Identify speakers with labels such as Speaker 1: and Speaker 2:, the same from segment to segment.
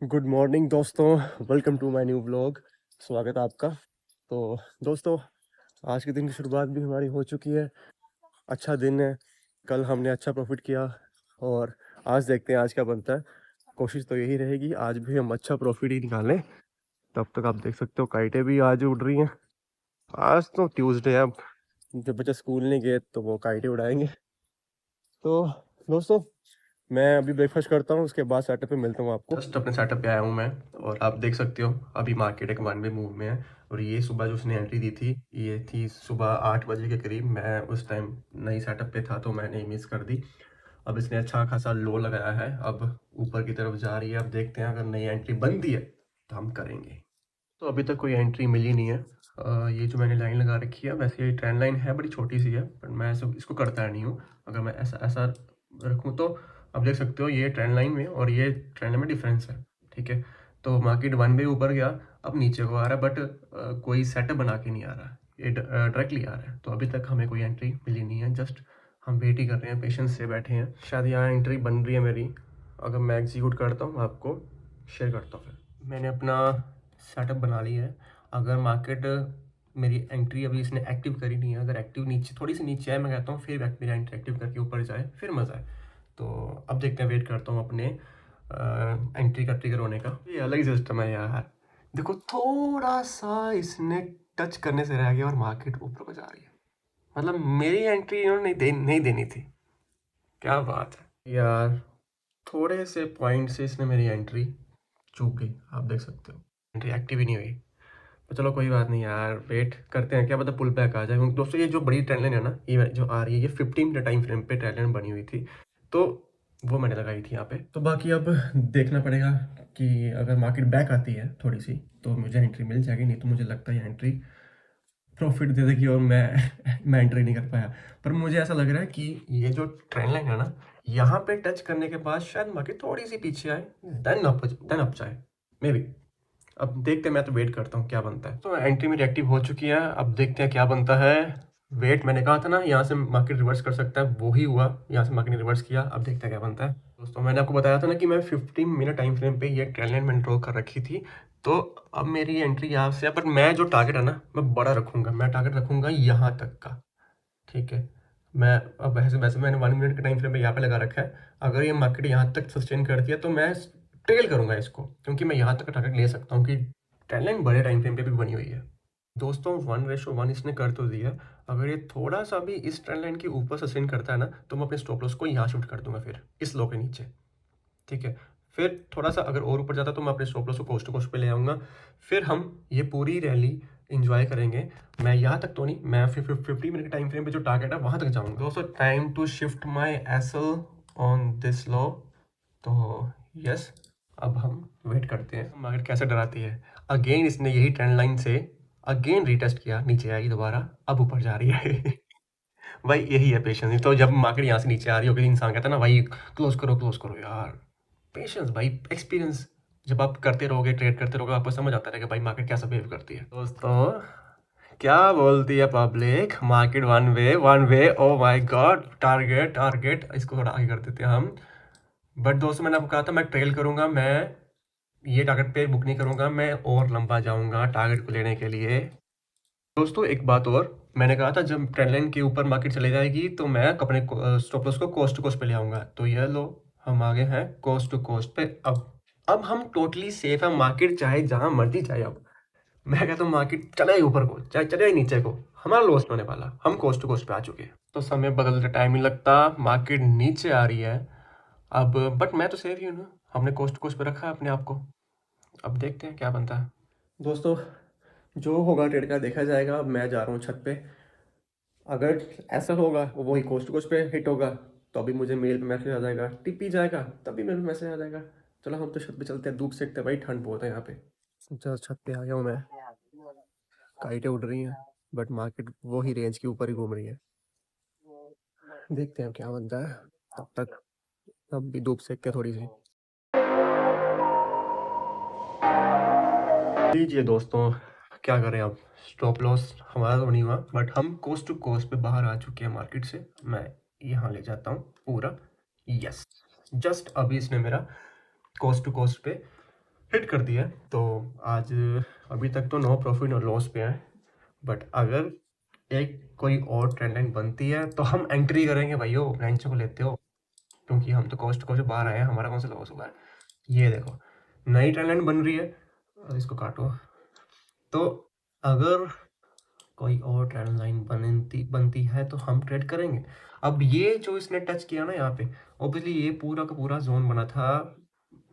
Speaker 1: Good morning दोस्तों, welcome to my new vlog. स्वागत है आपका। तो दोस्तों, आज के दिन की शुरुआत भी हमारी हो चुकी है। अच्छा दिन है। कल हमने अच्छा प्रॉफिट किया और आज देखते हैं आज क्या बनता है। कोशिश तो यही रहेगी आज भी हम अच्छा प्रॉफिट ही निकालें। तब तक आप देख सकते हो काइटें भी आज उड़ रही हैं। आज तो ट्यूसडे है, अब जब बच्चे स्कूल नहीं गए तो वो काइटें उड़ाएंगे। तो दोस्तों, मैं अभी ब्रेकफास्ट करता हूँ, उसके बाद सेटअप पे मिलता हूँ आपको। जस्ट अपने सेटअप पे आया हूँ मैं, और आप देख सकते हो अभी मार्केट एक वन वे मूव में है। और ये सुबह जो उसने एंट्री दी थी, ये थी सुबह 8 बजे के करीब। मैं उस टाइम नई सेटअप पे था तो मैंने मिस कर दी। अब इसने अच्छा खासा लो लगाया है, अब ऊपर की तरफ जा रही है। अब देखते हैं अगर नई एंट्री बनती है तो हम करेंगे। तो अभी तक कोई एंट्री मिली नहीं है। ये जो मैंने लाइन लगा रखी है, वैसे ये ट्रेंड लाइन है, बड़ी छोटी सी है, पर मैं इसको करता नहीं हूँ। अगर मैं ऐसा ऐसा रखूँ तो आप देख सकते हो ये ट्रेंड लाइन में और ये ट्रेंड लाइन में डिफरेंस है। ठीक है, तो मार्केट वन वे ऊपर गया, अब नीचे को आ रहा है, बट कोई सेटअप बना के नहीं आ रहा, ये डायरेक्टली आ रहा है। तो अभी तक हमें कोई एंट्री मिली नहीं है, जस्ट हम वेट ही कर रहे हैं, पेशेंस से बैठे हैं। शायद यहाँ एंट्री बन रही है मेरी। अगर मैं एग्जीक्यूट करता हूँ आपको शेयर करता हूँ। फिर मैंने अपना सेटअप बना ली है। अगर मार्केट मेरी एंट्री अभी इसने एक्टिव करी नहीं है, अगर एक्टिव नीचे थोड़ी सी नीचे आए, मैं कहता हूँ फिर मेरी एंट्री एक्टिव करके ऊपर जाए, फिर मज़ा आए। तो अब देखते हैं, वेट करता हूँ अपने एंट्री का ट्रिगर होने का। ये अलग ही सिस्टम है यार। देखो थोड़ा सा इसने टच करने से रह गया और मार्केट ऊपर को जा रही है। मतलब मेरी एंट्री इन्होंने नहीं देनी थी। क्या बात है यार, थोड़े से पॉइंट से इसने मेरी एंट्री चूक गई। आप देख सकते हो एंट्री एक्टिव ही नहीं हुई। तो चलो कोई बात नहीं यार, वेट करते हैं, क्या पता पुल बैक आ जाए। क्योंकि दोस्तों ये जो बड़ी ट्रेंड लाइन है ना, ये जो आ रही है, ये 15 मिनट टाइम फ्रेम पे ट्रेंड लाइन बनी हुई थी, तो वो मैंने लगाई थी यहाँ पे। तो बाकी अब देखना पड़ेगा कि अगर मार्केट बैक आती है थोड़ी सी तो मुझे एंट्री मिल जाएगी, नहीं तो मुझे लगता है एंट्री प्रॉफिट दे देगी और मैं एंट्री नहीं कर पाया। पर मुझे ऐसा लग रहा है कि ये जो ट्रेंड लाइन है ना, यहाँ पे टच करने के बाद शायद मार्केट थोड़ी सी पीछे आए, देन अप जाए मे बी। अब देखते हैं, मैं तो वेट करता हूँ क्या बनता है। तो एंट्री मेरी एक्टिव हो चुकी है, अब देखते हैं क्या बनता है। वेट मैंने कहा था ना यहाँ से मार्केट रिवर्स कर सकता है, वो ही हुआ, यहाँ से मार्केट ने रिवर्स किया। अब देखते हैं क्या बनता है। दोस्तों मैंने आपको बताया था ना कि मैं 15 मिनट टाइम फ्रेम पे ये ट्रेंड लाइन मैंने ड्रॉ कर रखी थी। तो अब मेरी एंट्री यहाँ से है, पर मैं जो टारगेट है ना, मैं बड़ा रखूँगा। मैं टारगेट रखूँगा यहाँ तक का। ठीक है, मैं अब वैसे वैसे मैंने 1 मिनट के टाइम फ्रेम पे यहाँ पे लगा रखा है। अगर ये मार्केट यहाँ तक सस्टेन करती है तो मैं ट्रेल करूँगा इसको, क्योंकि मैं यहाँ तक का टारगेट ले सकता हूँ कि ट्रेंड लाइन बड़े टाइम फ्रेम पे भी बनी हुई है। दोस्तों 1:1 इसने कर तो दिया। अगर ये थोड़ा सा भी इस ट्रेंड लाइन के ऊपर सस्टेन करता है ना, तो मैं अपने स्टॉप लॉस को यहाँ शिफ्ट कर दूंगा, फिर इस लो के नीचे। ठीक है, फिर थोड़ा सा अगर और ऊपर जाता तो मैं अपने स्टॉप लॉस को कोस्ट टू कोस्ट पे ले आऊँगा। फिर हम ये पूरी रैली इंजॉय करेंगे। मैं यहाँ तक तो नहीं, मैं फिर 50 मिनट के टाइम फ्रेम पे जो टारगेट है वहाँ तक जाऊँगा। दोस्तों time to shift my SL on this लो। तो यस, अब हम वेट करते हैं मार्केट कैसे डराती है। अगेन इसने यही ट्रेंड लाइन से अगेन रीटेस्ट किया, नीचे आई दोबारा, अब ऊपर जा रही है। भाई यही है पेशेंस। तो जब मार्केट यहाँ से नीचे आ रही हो, इंसान कहता है ना भाई क्लोज करो यार। पेशेंस भाई, एक्सपीरियंस। जब आप करते रहोगे, ट्रेड करते रहोगे, आपको समझ आता रहेगा भाई मार्केट कैसा बिहेव करती है। दोस्तों क्या बोलती है public, market one way, oh my God, target target, इसको थोड़ा आगे कर देते हैं हम। बट दोस्तों मैंने आपको कहा था मैं ट्रेल करूंगा, मैं ये टारगेट पे बुक नहीं करूंगा, मैं और लंबा जाऊंगा टारगेट को लेने के लिए। दोस्तों एक बात और, मैंने कहा था जब ट्रेंड लाइन के ऊपर मार्केट चले जाएगी तो मैं अपने स्टॉप लॉस को कोस्ट टू कोस्ट पे ले आऊंगा। तो ये लो, हम आगे हैं कोस्ट टू कोस्ट पे। अब हम टोटली सेफ है, मार्केट चाहे जहां मर्जी जाए। अब मैं कहता हूँ मार्केट चले ऊपर को चाहे चले नीचे को, हमारा लॉस होने वाला, हम कोस्ट टू कोस्ट पे आ चुके हैं। तो समय बदलते टाइम नहीं लगता, मार्केट नीचे आ रही है अब, बट मैं तो सेफ ही हूँ ना, हमने कोस्ट टू कोस्ट पे रखा है अपने आप को। अब देखते हैं क्या बनता है। दोस्तों जो होगा ट्रेड का देखा जाएगा। अब मैं जा रहा हूँ छत पे। अगर ऐसा होगा वही कोस्ट टू कोस्ट पे हिट होगा तो अभी मुझे मेल पे मैसेज आ जाएगा, टिप ही जाएगा तभी मेल पे मैसेज आ जाएगा। चलो हम तो छत पे चलते हैं, धूप सेकते हैं भाई, ठंड बहुत है यहाँ पे। छत पे आ गया हूँ मैं। काइटें उड़ रही हैं बट मार्केट वो ही रेंज के ऊपर ही घूम रही है। देखते हैं क्या बनता है। तब तक अब भी धूप सेक के थोड़ी सी। लीजिए दोस्तों, क्या करें अब, स्टॉप लॉस हमारा तो नहीं हुआ, बट हम कोस्ट टू कोस्ट पे बाहर आ चुके हैं मार्केट से। मैं यहाँ ले जाता हूँ पूरा, यस। जस्ट अभी इसने मेरा कोस्ट टू कोस्ट पे हिट कर दिया। तो आज अभी तक तो नो प्रॉफिट नो लॉस पे है, बट अगर एक कोई और ट्रेंड लाइन बनती है तो हम एंट्री करेंगे भाइयों, बेंचों को लेते हो, क्योंकि हम तो कॉस्ट को से बाहर आए हैं, हमारा कौन सा लॉस हुआ है। ये देखो नई ट्रेंड लाइन बन रही है, इसको काटो। तो अगर कोई और ट्रेंड लाइन बनती है तो हम ट्रेड करेंगे। अब ये जो इसने टच किया ना यहाँ पे, ऑब्वियसली ये पूरा का पूरा जोन बना था,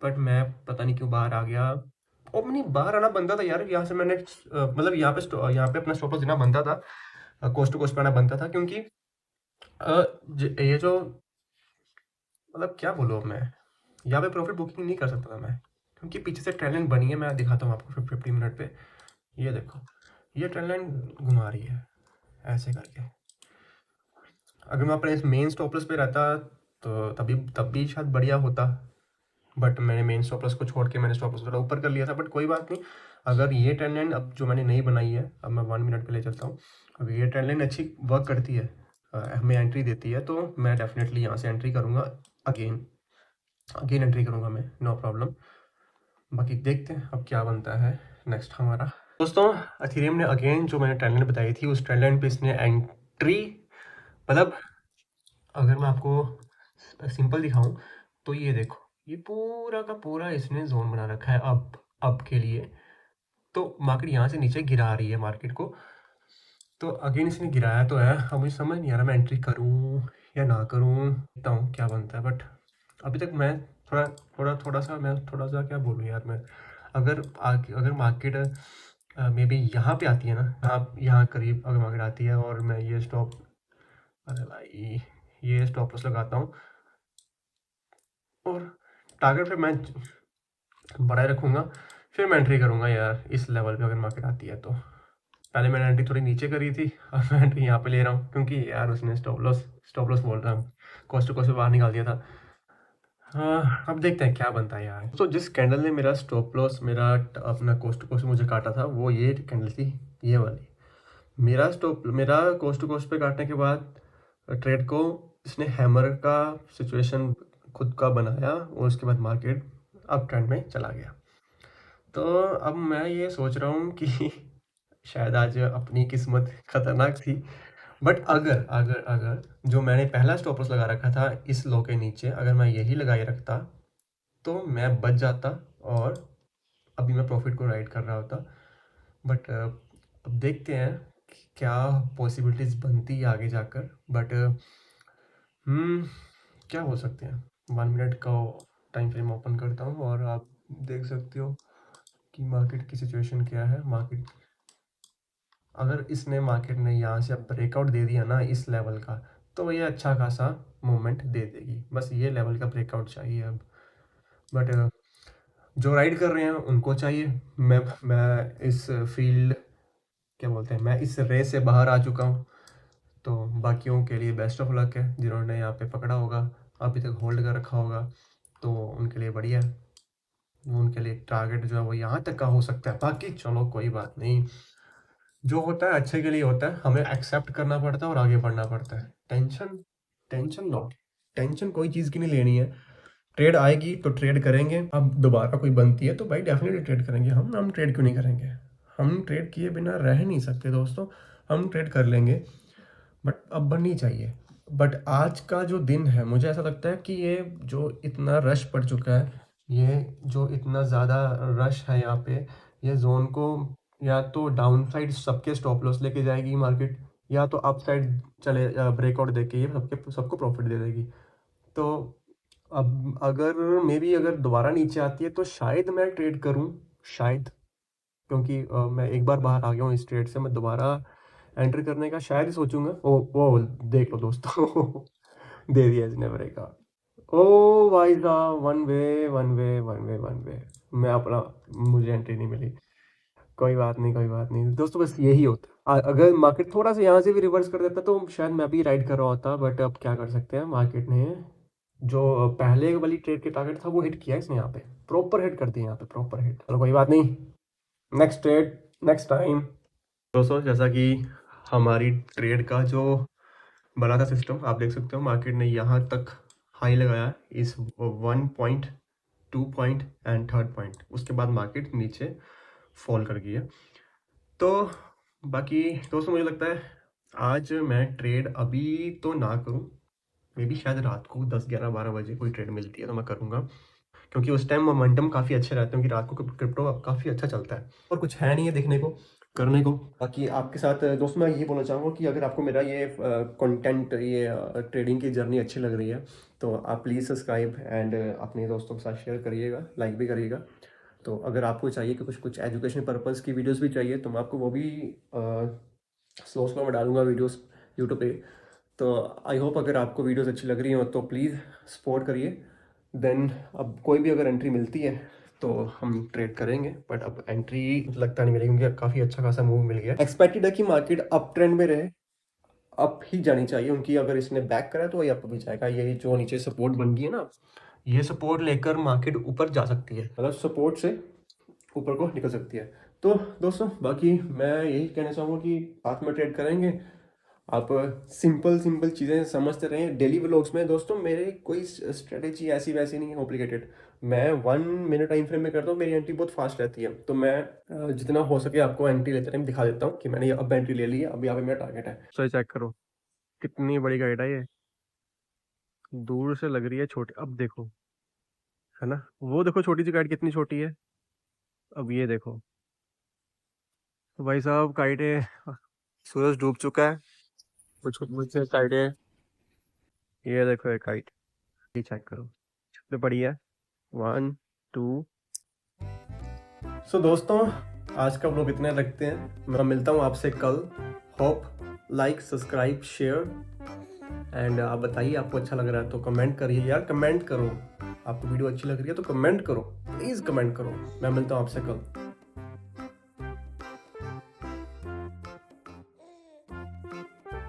Speaker 1: बट मैं पता नहीं क्यों बाहर आ गया। और नहीं, बाहर आना बनता था यार, यहाँ से मैंने मतलब यहाँ पे अपना स्टॉप लॉस देना बनता था, कोस्ट टू कोस्ट पे आना बनता था, क्योंकि ये जो मतलब क्या बोलूँ अब मैं, यहाँ पे प्रॉफिट बुकिंग नहीं कर सकता था मैं, क्योंकि पीछे से ट्रेंड लाइन बनी है। मैं दिखाता हूँ आपको 50 मिनट पे, ये देखो ये ट्रेंड लाइन घुमा रही है ऐसे करके। अगर मैं अपने इस मेन स्टॉप लॉस पे रहता तो तब भी शायद बढ़िया होता, बट मैंने मेन स्टॉप लॉस को छोड़ के मैंने स्टॉप लॉस थोड़ा ऊपर कर लिया था। बट कोई बात नहीं, अगर ये ट्रेंड लाइन अब जो मैंने नई बनाई है, अब मैं 1 मिनट पे ले चलता हूँ, अगर ये ट्रेंड लाइन अच्छी वर्क करती है, हमें एंट्री देती है, तो मैं डेफिनेटली यहाँ से एंट्री करूँगा, अगेन एंट्री करूँगा मैं, नो प्रॉब्लम। बाकी देखते हैं अब क्या बनता है नेक्स्ट हमारा। दोस्तों अथेरियम ने अगेन जो मैंने ट्रेंड लाइन बताई थी, उस ट्रेंड लाइन पे इसने एंट्री, मतलब अगर मैं आपको सिंपल दिखाऊं तो ये देखो, ये पूरा का पूरा इसने जोन बना रखा है अब के लिए। तो मार्केट यहाँ से नीचे गिरा रही है मार्केट को, तो अगेन इसने गिराया तो है। अब मुझे समझ नहीं आ रहा मैं एंट्री करूँ या ना करूँ, देखता हूँ क्या बनता है। बट अभी तक मैं थोड़ा सा क्या बोलूँ यार मैं, अगर मार्केट मे बी यहाँ पे आती है ना, यहाँ करीब अगर मार्केट आती है और मैं ये स्टॉप, अरे भाई ये स्टॉप लॉस लगाता हूँ और टारगेट पे मैं बढ़ाए रखूँगा, फिर मैं एंट्री करूँगा यार इस लेवल पे अगर मार्केट आती है तो। पहले मैंने एंट्री थोड़ी नीचे करी थी, अब मैं एंट्री यहाँ पे ले रहा हूँ, क्योंकि यार उसने स्टॉप लॉस बोल रहा हूँ, कॉस्ट टू कॉस्ट पे बाहर निकाल दिया था। हाँ अब देखते हैं क्या बनता है यार। तो जिस कैंडल ने मेरा स्टॉप लॉस, अपना कॉस्ट टू कॉस्ट मुझे काटा था, वो ये कैंडल थी, ये वाली। मेरा कॉस्ट टू कॉस्ट पे काटने के बाद ट्रेड को इसने हैमर का सिचुएशन खुद का बनाया, और उसके बाद मार्केट अप ट्रेंड में चला गया। तो अब मैं ये सोच रहा हूँ कि शायद आज अपनी किस्मत खतरनाक थी, बट अगर अगर अगर जो मैंने पहला स्टॉप लॉस लगा रखा था इस लो के नीचे, अगर मैं यही लगाए रखता तो मैं बच जाता, और अभी मैं प्रॉफिट को राइड कर रहा होता। बट अब देखते हैं कि क्या पॉसिबिलिटीज़ बनती है आगे जाकर। बट क्या हो सकते हैं। 1 मिनट का टाइम फ्रेम ओपन करता हूँ और आप देख सकते हो कि मार्केट की सिचुएशन क्या है। मार्केट ने यहाँ से अब ब्रेकआउट दे दिया ना इस लेवल का, तो ये अच्छा खासा मूवमेंट दे देगी। बस ये लेवल का ब्रेकआउट चाहिए अब। बट जो राइड कर रहे हैं उनको चाहिए। मैं इस फील्ड, क्या बोलते हैं, मैं इस रेस से बाहर आ चुका हूँ, तो बाकियों के लिए बेस्ट ऑफ लक है। जिन्होंने यहाँ पे पकड़ा होगा, अभी तक होल्ड कर रखा होगा, तो उनके लिए बढ़िया है। उनके लिए टारगेट जो है वो यहाँ तक का हो सकता है। बाकी चलो कोई बात नहीं, जो होता है अच्छे के लिए होता है, हमें एक्सेप्ट करना पड़ता है और आगे बढ़ना पड़ता है। टेंशन लो, टेंशन कोई चीज़ की नहीं लेनी है। ट्रेड आएगी तो ट्रेड करेंगे, अब दोबारा कोई बनती है तो भाई डेफिनेटली ट्रेड करेंगे। हम ट्रेड क्यों नहीं करेंगे, हम ट्रेड किए बिना रह नहीं सकते दोस्तों, हम ट्रेड कर लेंगे। बट अब बननी चाहिए। बट आज का जो दिन है, मुझे ऐसा लगता है कि ये जो इतना रश पड़ चुका है, ये जो इतना ज़्यादा रश है यहाँ पे, ये जोन को या तो डाउन साइड सबके स्टॉप लॉस लेके जाएगी मार्केट, या तो अप साइड चले ब्रेकआउट देके ये सबको प्रॉफिट दे देगी। तो अब अगर मे बी अगर दोबारा नीचे आती है तो शायद मैं ट्रेड करूं, शायद, क्योंकि मैं एक बार बाहर आ गया हूँ इस ट्रेड से, मैं दोबारा एंटर करने का शायद ही सोचूंगा। ओ देख लो दोस्तों दे दिया इसने ब्रेकआउट। ओ भाई साहब, वन वे मैं अपना, मुझे एंट्री नहीं मिली। कोई बात नहीं दोस्तों, बस यही होता। अगर मार्केट थोड़ा सा यहाँ से भी रिवर्स कर देता तो शायद मैं भी राइड कर रहा होता। बट अब क्या कर सकते हैं, मार्केट ने जो पहले वाली ट्रेड के टारगेट था वो हिट किया इसने, यहाँ पे प्रॉपर हिट कर दिया, यहाँ पे प्रॉपर हिट। चलो कोई बात नहीं, नेक्स्ट ट्रेड नेक्स्ट टाइम। दोस्तों जैसा कि हमारी ट्रेड का जो बना था सिस्टम, आप देख सकते हो मार्केट ने यहाँ तक हाई लगाया इस 1.2 2 पॉइंट एंड थर्ड पॉइंट, उसके बाद मार्केट नीचे फॉल कर गई है। तो बाकी दोस्तों मुझे लगता है आज मैं ट्रेड अभी तो ना करूं, मे बी शायद रात को 10 11 12 बजे कोई ट्रेड मिलती है तो मैं करूंगा, क्योंकि उस टाइम मोमेंटम काफ़ी अच्छे रहते हैं, क्योंकि रात को क्रिप्टो काफ़ी अच्छा चलता है और कुछ है नहीं है देखने को करने को। बाकी आपके साथ दोस्तों मैं यही बोलना चाहूँगा कि अगर आपको मेरा ये कंटेंट, ये ट्रेडिंग की जर्नी अच्छी लग रही है तो आप प्लीज़ सब्सक्राइब एंड अपने दोस्तों के साथ शेयर करिएगा, लाइक भी करिएगा। तो अगर आपको चाहिए कि कुछ एजुकेशन पर्पज़ की वीडियोस भी चाहिए तो मैं आपको वो भी स्लो में डालूंगा वीडियोस यूट्यूब पे। तो आई होप अगर आपको वीडियोस अच्छी लग रही हो तो प्लीज़ सपोर्ट करिए। देन अब कोई भी अगर एंट्री मिलती है तो हम ट्रेड करेंगे, बट अब एंट्री लगता नहीं मिलेगी क्योंकि काफ़ी अच्छा खासा मूव मिल गया। एक्सपेक्टेड है कि मार्केट अप ट्रेंड में रहे, अप ही जानी चाहिए उनकी। अगर इसने बैक करा तो ये अप भी जाएगा। ये जो नीचे सपोर्ट बन गई है ना, ये सपोर्ट लेकर मार्केट ऊपर जा सकती है, मतलब सपोर्ट से ऊपर को निकल सकती है। तो दोस्तों बाकी मैं यही कहना चाहूँगा कि साथ में ट्रेड करेंगे। आप सिंपल चीज़ें समझते रहें डेली व्लॉग्स में। दोस्तों मेरे कोई स्ट्रेटेजी ऐसी वैसी नहीं है कॉम्प्लिकेटेड, मैं 1 मिनट टाइम फ्रेम में करता हूँ, मेरी एंट्री बहुत फास्ट रहती है। तो मैं जितना हो सके आपको एंट्री लेते टाइम दिखा देता हूँ कि मैंने ये अब एंट्री ले ली है, अब यहाँ पे मेरा टारगेट है। सही चेक करो कितनी बड़ी गाइड है ये, दूर से लग रही है छोटी, अब देखो है ना, वो देखो छोटी सी गाइड कितनी छोटी है, अब ये देखो। तो भाई साहब काइटे, सूरज डूब चुका है, कुछ मुझसे काइटे, ये देखो ये काइट, ये चेक करो कितनी बड़ी है, 1 2। सो दोस्तों आज का व्लॉग इतने रखते हैं, मैं मिलता हूँ आपसे कल। Hope like subscribe share and आप बताइए आपको अच्छा लग रहा है तो कमेंट करिए यार, कमेंट करो। आपको वीडियो अच्छी लग रही है तो कमेंट करो, प्लीज़ कमेंट करो। मैं मिलता हूँ आपसे कल।